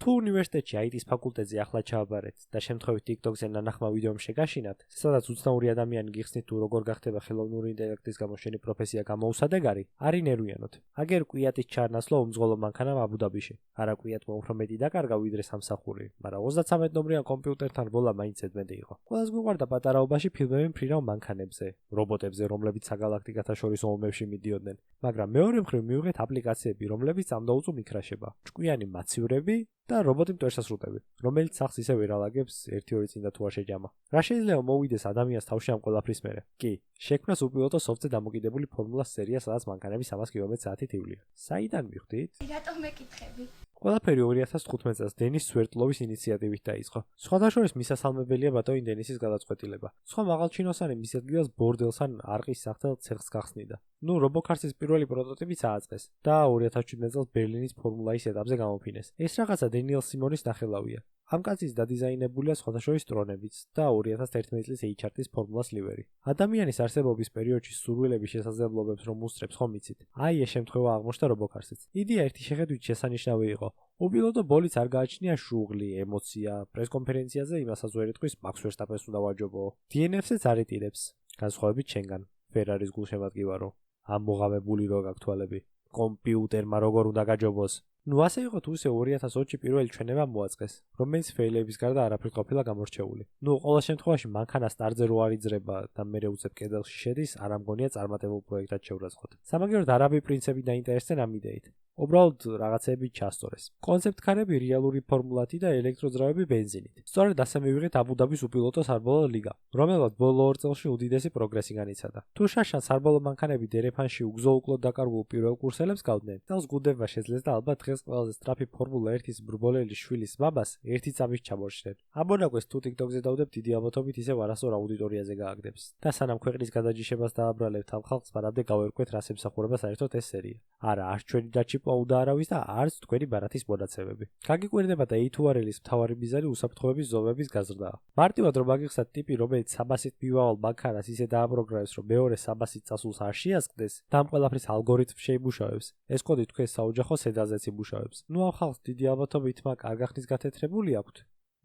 თუ უნივერსიტეტში IT-ის ფაკულტეტზე ახლა ჩააბარეთ და შემთხვევით TikTok-ზე ნანახმა ვიდეომ შეგაშინათ, სადაც უცნაური ადამიანი გიხსნით თუ როგორ გახდება ხელოვნური ინტელექტის გამო შენი პროფესია გამოუსადეგარი, არ ინერვიანოთ. აგერ კვიატის ჩარნასლო უმძღოლო მანქანამ აბუდაბიში. არა კვიატმა უფრო მეტი დაკარგა ვიდრე სამსახური, მაგრამ 33 ნომრიან კომპიუტერთან რბოლა მაინც ედმენდი იყო. ყველას გვიყვარდა პატარაობაში ფილმები მფრინავ მანქანებზე, რობოტებზე, რომლებიც საგალაქტიკათა შორის ომებში მიდიოდნენ, მაგრამ მეორე მხრივ მივიღეთ აპლიკაციები, რომლებიც ამ დაუწუ მიქრაშება. ჭკვიანი მაცივრები და რობოტი მტვერსასრუტები, რომელიც სახს ისე ვერ ალაგებს 1-2 წინ და თუ არ შეჯამა. რა შეიძლება მოვიდეს ადამიანს თავში ამ ყველაფრის მერე? კი, შექმნას უპილოტო სოფტზე დამოკიდებული ფორმულას სერია, სადაც მანქანები 300 კმ/სთ ივლიან. საიდან მივხვდით? რატომ მეკითხები? ყველაფერი 2015 წელს დენის სვერტლოვის ინიციატივით დაიწყო. სხვადასხვა მისასალმებელია ბატონი დენისის გადაწყვეტილება. სხვა მაღალჩინოსანი მის ადგილას ბორდელს ან არყის სახთელ ცეხს გახსნიდა. რობოკარსის პირველი პროტოტიპიც ააწეს და 2017 წელს ბერლინის ფორმულა-ის ეტაპზე გამოფინეს. ეს რაღაცა დენიელ სიმონის ნახელავია. ამ კაცის დადიზაინებულია სხვადასხვა დრონებიც და 2011 წლის HR-ის ფორმულას ლივერი. ადამიანის არსებობის პერიოდში სურვილების შესაძლებლობებს რომ უსწრებს ხომ იცით? აი ეს შემთხვევა აღმოჩნდა რობოკარსიც. იდეა ერთი შეხედვით შესანიშნავი იყო. უპილოტო ბოლიც არ გააჩნია შუღლი, ემოცია, პრესკონფერენციაზე იმასაც ვერ იტყვის Max Verstappen-ს უნდა ვაჯობო. DNF-ს არ იტირებს, განსხვავებით შენგან, Ferrari-s გულშემატკივარო. ამ მოღავებული რო გაქთვალები. კომპიუტერმა როგორ უნდა გაჯობოს? ასე იყო თუ ისე 2020-ში პირველი ჩვენება მოაწყეს, რომელიც ფეილების გარდა არაფრით ყოფილა გამორჩეული. ყოველ შემთხვევაში მანქანა სტარტზე რო არ იძრება და მერე უცებ კედელში შედის, არ ამგონია წარმატებულ პროექტად შევრაცხოთ. სამაგიეროდ არაბი პრინციპი დაინტერესდნენ ამ იდეით. უბრალოდ რაღაცეები ჩასწორეს. კონცეპტ-ქარები რეალური ფორმულათი და ელექტროძრავები ბენზინით. სწორედ ასე მივიღეთ აბუდაბის უპილოტო სარბოლო ლიგა, რომელსაც ბოლო 2 წელში უდიდესი პროგრესი განიცადა. თუ შაშან სარბოლო მანქანები დერეფანში უგზო-უკლოდ დაკარგულ პირველ კურსელებს გავდნენ, წელს გუნდება შეძლეს და ალბათ დღეს ყველაზე სწრაფი ფორმულა 1-ის ბრბოლელი შვილის ბაბას ერთი წამით ჩამორჩნენ. ამონაკვეს თუ TikTok-ზე დავდებ, დიდი ალბათობით ისევ არასწორ აუდიტორიაზე გააგდებს. და სანამ ქვეყნის გადაჯიშებას დააბრალებთ ამ ხალხს, მანამდე გავერკვეთ რას ემსახურება საერთოდ ეს სერია. არა, არც ჩვენი დაჩიპვა უნდა არავის და არც თქვენი ბარათის მონაცემები. გაგიკვირდება და A2RL-ის მთავარი მიზანი უსაფრთხოების ზომების გაზრდაა. მარტივად რომ აგიხსნათ ტიპი, რომელიც 300-ით მივავალ მანქანას ისე დააპროგრამებს, რომ მეორე 300-ით წასულს არ შეასკდეს და ამ ყველაფრის ალგორითმს შეიმუშავებს. ეს კოდი თქვენს საოჯახო სედაზეც იმუშავებს. ამ ხალხს დიდი ალბათობით მა კარგ ახნის გათეთრებული აქვთ.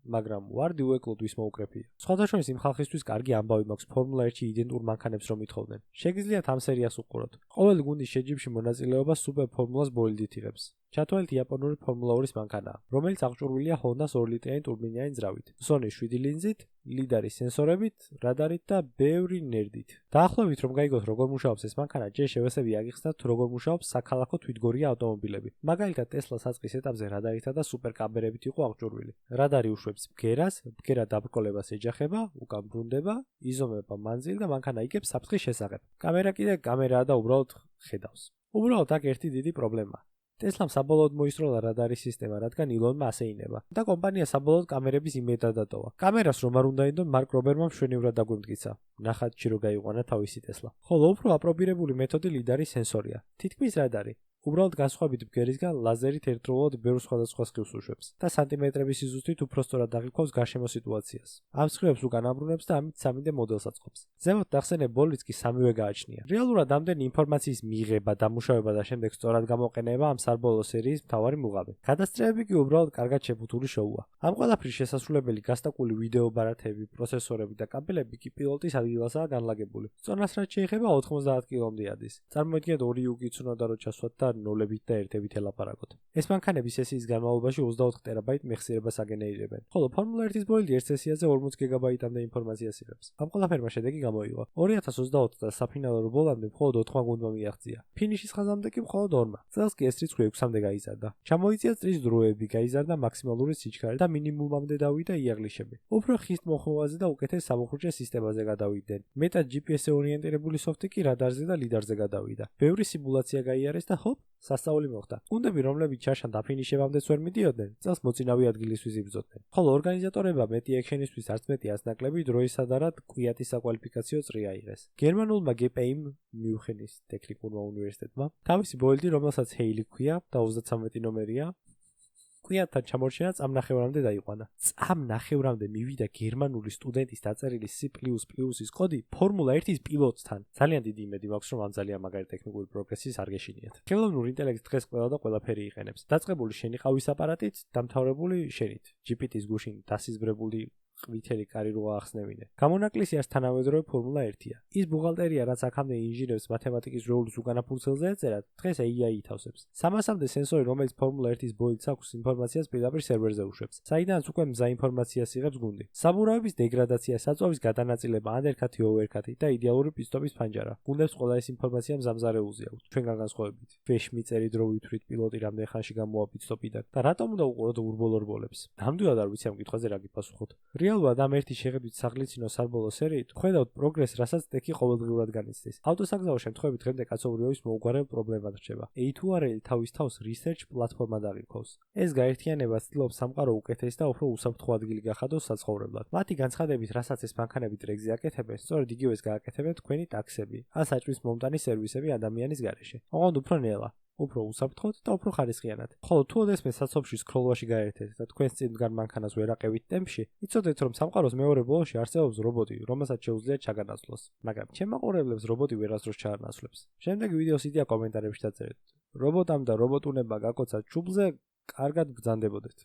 მაგრამ ვარდი უეკლოდ ვის მოუკრეფია. სხვადასხვა იმ ხალხისთვის კარგი ამბავი მაქვს ფორმულა 1-ში იდენტურ მანქანებს რომ ითხოვდნენ. შეგიძლიათ ამ სერიას უყუროთ. ყოველი გუნდის შეჯიბში მონაწილეობა სუპერ ფორმულას ბოლიდით იღებს. ჩათვალეთ იაპონური ფორმულა 2-ის მანქანაა, რომელიც აღჭურვილია Honda-s 2 ლიტრიანი ტურბინიანი ძრავით, Sony 7 ლინზით, ლიდარის სენსორებით, რადარით და ბევრი ნერდით. დაახლოებით რომ გაიგოთ როგორ მუშაობს ეს მანქანა, ჯერ შევესები აგიხსნათ როგორ მუშაობს საქალაქო თვითგორია ავტომობილები. მაგალითად Tesla საწყის ეტაპზე რადარითა და სუპერ კამერებით იყო აღჭურვილი. რადარი უშვებს ბგერას, ბგერა დაბრკოლებას ეჯახება, უკან ბრუნდება, იზომება მანძილი და მანქანა იგებს საფრთხის შესახებ. კამერა კიდე კამერაა და უბრალოდ ხედავს. უბრალოდ აქ ერთი დიდი პრობლემაა. Tesla-მ საბოლოოდ მოისროლა რადარის სისტემა, რადგან ილონმა ასე ინება და კომპანია საბოლოოდ კამერების იმედად დატოვა. კამერას რომ არ უნდა ინდონ, მარკ რობერმა მშვენივრად დაგვემტკიცა. ნახატ ჩირო გაიყვანა თავისი Tesla. ხოლო უფრო აპრობირებული მეთოდი ლიდარის სენსორია. თითქმის რადარი. უბრალოდ განსხვავებით ბგერისგან ლაზერით ერთდროულად ბევრ სხვადასხვა სხივს უშვებს და სანტიმეტრების სიზუსტით უფრო სწორად აღიქვავს გარშემო სიტუაციას. ამ სხივებს უკან აბრუნებს და ამით 3D მოდელს აწყობს. ზემოთ ნახსენებ ბოლიც კი სამივე გააჩნია. რეალურად ამდენი ინფორმაციის მიღება, დამუშავება და შემდეგ სწორად გამოყენება ამ სარბოლო სერიის მთავარი მუღამი. გადასწრებები კი უბრალოდ კარგად შეფუთული შოუა. ამ ყველაფრის შესასრულებელი გასტაკული ვიდეო ბარათები, პროცესორები და კაბელები კი პილოტის ადგილასაა განლაგებული. სწორად რაც შეეხება 90 კმ-მდე ადის. წარმოიდგინეთ 2 UK-ც უნდა რომ ჩასვათ და ნოლებით და ერთებით ელაპარაკოთ. ეს მანქანები სესიის განმავლობაში 24 ტერაბაიტ მეხსიერებას აგენერირებენ. ხოლო ფორმულა 1-ის ბოლიდი ერთ სესიაზე 40 გიგაბაიტამდე ინფორმაციას იღებს. ამ ყველაფერმა შედეგი გამოიღო. 2020 წელს საფინალო რბოლამდე მხოლოდ 4 გუნდმა მიაღწია. ფინიშის ხაზამდე კი მხოლოდ 2-მა. წელს კი ეს რიცხვი 6-მდე გაიზარდა. ჩამოიწია წრის დროები, გაიზარდა მაქსიმალური სიჩქარე და მინიმუმამდე დავიდა იაღლიშები. უფრო ხის მოხვევაზე და უკეთეს სამოხურჭე სისტემაზე გადავიდნენ. მეტად GPS-ზე ორიენტირებული სოფტი კი რადარზე და ლიდარზე გადავიდა. ბევრი სიმულაცია გაიარეს და ჰოპ, სასწაული მოხდა. გუნდები, რომლებიც ჩაშან დაფინიშებამდეც ვერ მიდიოდნენ, წელს მოწინავე ადგილისთვის იბრძოდნენ. ხოლო ორგანიზატორებმა მეტი ექშენისთვის არც მეტი არც ნაკლები დროისადარად კვიატის საკვალიფიკაციო წრი აიღეს. გერმანულმა GPI-მ მიუნხენის ტექნიკურმა უნივერსიტეტმა თავისი ბოლიდი, რომელსაც ჰეილი ჰქვია და 33 ნომერია, კვიათთან ჩამორჩენა წამნახევრამდე დაიყვანა. წამნახევრამდე მივიდა გერმანული სტუდენტის დაწერილი C++-ის კოდი ფორმულა 1-ის პილოტთან. ძალიან დიდი იმედი მაქვს, რომ ამ ძალიან მაგარი ტექნიკური პროგრესის არ გეშინიათ. ხელოვნურ ინტელექტს დღეს ყველა და ყველაფერი იყენებს. დაწყებული შენი ყავის აპარატით, დამთავრებული შენით. GPT-ის გუშინ დასიზბრებული ყვითელი კარი რო ახსნევინე. გამონაკლისი არც თანამედროვე ფორმულა 1-ია. ის ბუღალტერია, რაც აქამდე ინჟინერებს მათემატიკის როლს უკანა ფურცელზე ეწერათ, დღეს AI ითავსებს. 300-მდე სენსორი, რომელიც ფორმულა 1-ის ბოიდს აქვს, ინფორმაციას პირდაპირ სერვერზე უშვებს. საიდანაც უკვე მზა ინფორმაციას იღებს გუნდი. საბურავების დეგრადაცია, საწვავის გადანაწილება, undercut-ი, overcut-ი და იდეალური პისტოპის ფანჯარა. გუნდებს ყველა ეს ინფორმაცია მზამზარეულზე აქვთ. ჩვენგან განსხვავებით. ვეშ მიწერით რო ვითვლით პილოტი რამდენ ხანში გამოვა პისტოპიდან და რატომ უნდა უყუროთ ურბოლორბოლებს? ნამდვილად არ ვიცი ამ კითხვაზე რა გიპასუხოთ. რეალურად ამ ერთი შეხედვით საღლიცინო საბოლოო სერიით ხედავთ პროგრესს, რასაც ტექი ყოველდღიურად განიცდის. ავტოსაგზაო შემთხვევით დღემდე კაცობრიობის მოუგვარელ პრობლემად რჩება. A2RL თავის თავს research პლატფორმად აღიქვავს. ეს გაერთიანება ცდილობს სამყარო უკეთეს და უფრო უსაფრთხო ადგილი გახადოს საცხოვრებლად. მათი განცხადებით, რასაც ეს ბანკანები ტრეკზე აკეთებენ, სწორედ იგივეს გააკეთებენ თქვენი ტაქსები, ან საჭმის მომტანი სერვისები ადამიანის გარეშე. ოღონდ უფრო ნელა. უფრო უსაფრთხოდ და უფრო ხარისხიანად. ხოლო თუ ოდესმე საცობში სკროლვაში გაერთეთ და თქვენს წინ მდგარ მანქანას ვერ აყევით ტემპში, იცოდეთ რომ სამყაროს მეორე ბოლოში არსებობს რობოტი, რომელსაც შეუძლიათ ჩაგანაცვლოს. მაგრამ ჩემ მაყურებლებს რობოტი ვერასდროს ჩაანაცვლებს. შემდეგი ვიდეოს იდეა კომენტარებში დაწერეთ. რობოტამ და რობოტუნება გაკოცათ ჩუბლზე, კარგად ბრძანდებოდეთ.